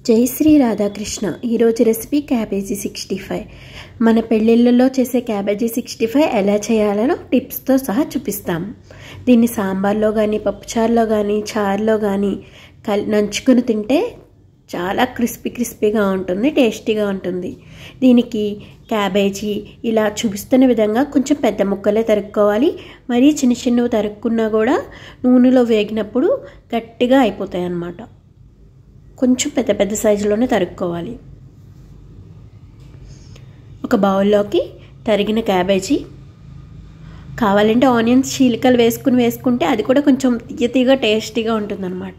జై శ్రీ రాధాకృష్ణ. ఈరోజు recipe cabbage 65. మన పెళ్ళిళ్ళలో చేసే క్యాబేజీ 65 ఎలా చేయాలనో టిప్స్తో సహా చూపిస్తాము. దీన్ని సాంబార్లో కానీ పప్పుచారులో కానీ చారులో కానీ నంచుకుని తింటే చాలా క్రిస్పీగా ఉంటుంది, టేస్టీగా ఉంటుంది. దీనికి క్యాబేజీ ఇలా చూపిస్తున్న విధంగా కొంచెం పెద్ద ముక్కలే తరుక్కోవాలి. మరీ చిన్నవి తరుక్కున్నా కూడా నూనెలో వేగినప్పుడు గట్టిగా అయిపోతాయి అన్నమాట. కొంచెం పెద్ద సైజులోనే తరుక్కోవాలి. ఒక బౌల్లోకి తరిగిన క్యాబేజీ, కావాలంటే ఆనియన్స్ చీలికలు వేసుకుంటే అది కూడా కొంచెం తీయగా టేస్టీగా ఉంటుందన్నమాట.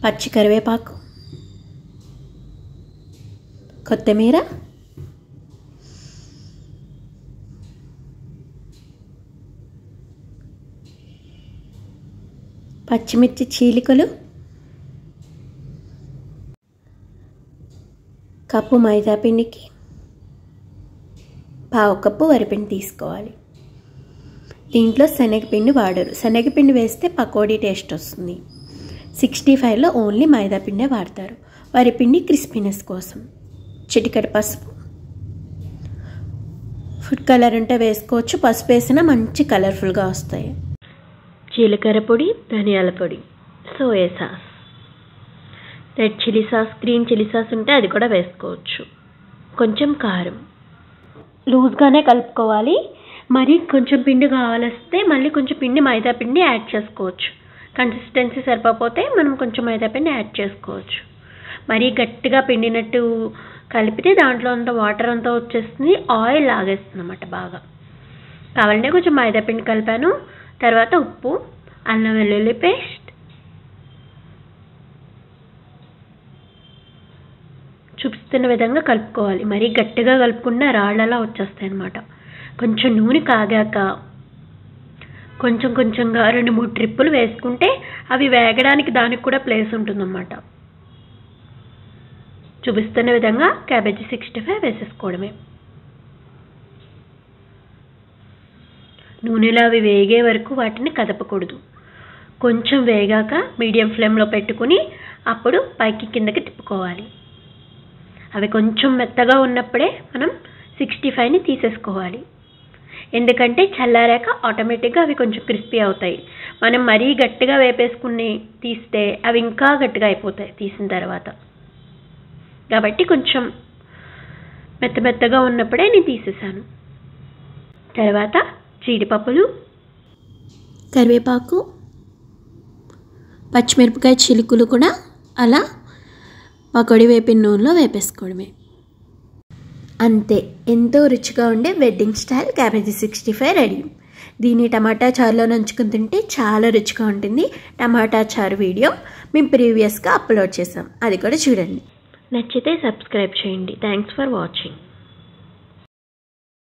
పచ్చి కరివేపాకు, కొత్తిమీర, పచ్చిమిర్చి చీలికలు, కప్పు మైదా పిండికి పావు కప్పు వరిపిండి తీసుకోవాలి. దీంట్లో శనగపిండి వాడరు. శనగపిండి వేస్తే పకోడీ టేస్ట్ వస్తుంది. 65లో ఓన్లీ మైదా పిండే వాడతారు. వరిపిండి క్రిస్పీనెస్ కోసం. చిటికెడు పసుపు, ఫుడ్ కలర్ ఉంటే వేసుకోవచ్చు, పసుపు వేసినా మంచి కలర్ఫుల్గా వస్తాయి. జీలకర్ర పొడి, ధనియాల పొడి, soya sauce, red chilli sauce, green chilli sauce ఉంటే అది కూడా వేసుకోవచ్చు. కొంచెం కారం. లూజ్గానే కలుపుకోవాలి. మరి కొంచెం పిండి కావాలిస్తే మళ్ళీ కొంచెం పిండి మైదా పిండి యాడ్ చేసుకోవచ్చు. కన్సిస్టెన్సీ సరిపోతే మనం కొంచెం మైదా పిండి యాడ్ చేసుకోవచ్చు. మరీ గట్టిగా పిండినట్టు కలిపితే దాంట్లో అంత వాటర్ అంతా వచ్చేస్తుంది, ఆయిల్ లాగేస్తుంది అన్నమాట బాగా. కావాలంటే కొంచెం మైదా పిండి కలిపాను. తర్వాత ఉప్పు, అల్లం వెల్లుల్లి పేస్ట్, చూపిస్తున్న విధంగా కలుపుకోవాలి. మరీ గట్టిగా కలుపుకుండా రాళ్ళలా వచ్చేస్తాయి అన్నమాట. కొంచెం నూనె కాగాక కొంచెంగా 2-3 ట్రిప్పులు వేసుకుంటే అవి వేగడానికి దానికి కూడా ప్లేస్ ఉంటుందన్నమాట. చూపిస్తున్న విధంగా క్యాబేజీ 65 వేసేసుకోవడమే. నూనెలో అవి వేగే వరకు వాటిని కదపకూడదు. కొంచెం వేగాక మీడియం ఫ్లేమ్లో పెట్టుకుని అప్పుడు పైకి కిందకి తిప్పుకోవాలి. అవి కొంచెం మెత్తగా ఉన్నప్పుడే మనం 65ని తీసేసుకోవాలి. ఎందుకంటే చల్లారాక ఆటోమేటిక్గా అవి కొంచెం క్రిస్పీ అవుతాయి. మనం మరీ గట్టిగా వేపేసుకుని తీస్తే అవి ఇంకా గట్టిగా అయిపోతాయి తీసిన తర్వాత. కాబట్టి కొంచెం మెత్తగా ఉన్నప్పుడే నేను తీసేసాను. తర్వాత జీడిపప్పులు, కరివేపాకు, పచ్చిమిరపకాయ చిలుకలు కూడా అలా పకోడీ వేపిన నూనెలో వేపేసుకోవడమే. అంతే, ఎంతో రుచిగా ఉండే వెడ్డింగ్ స్టైల్ క్యాబేజీ 65 రెడీ. దీన్ని టమాటా చారులో నంచుకుని తింటే చాలా రుచిగా ఉంటుంది. టమాటా చారు వీడియో మేము ప్రీవియస్గా అప్లోడ్ చేసాం, అది కూడా చూడండి. నచ్చితే సబ్స్క్రైబ్ చేయండి. Thanks for watching.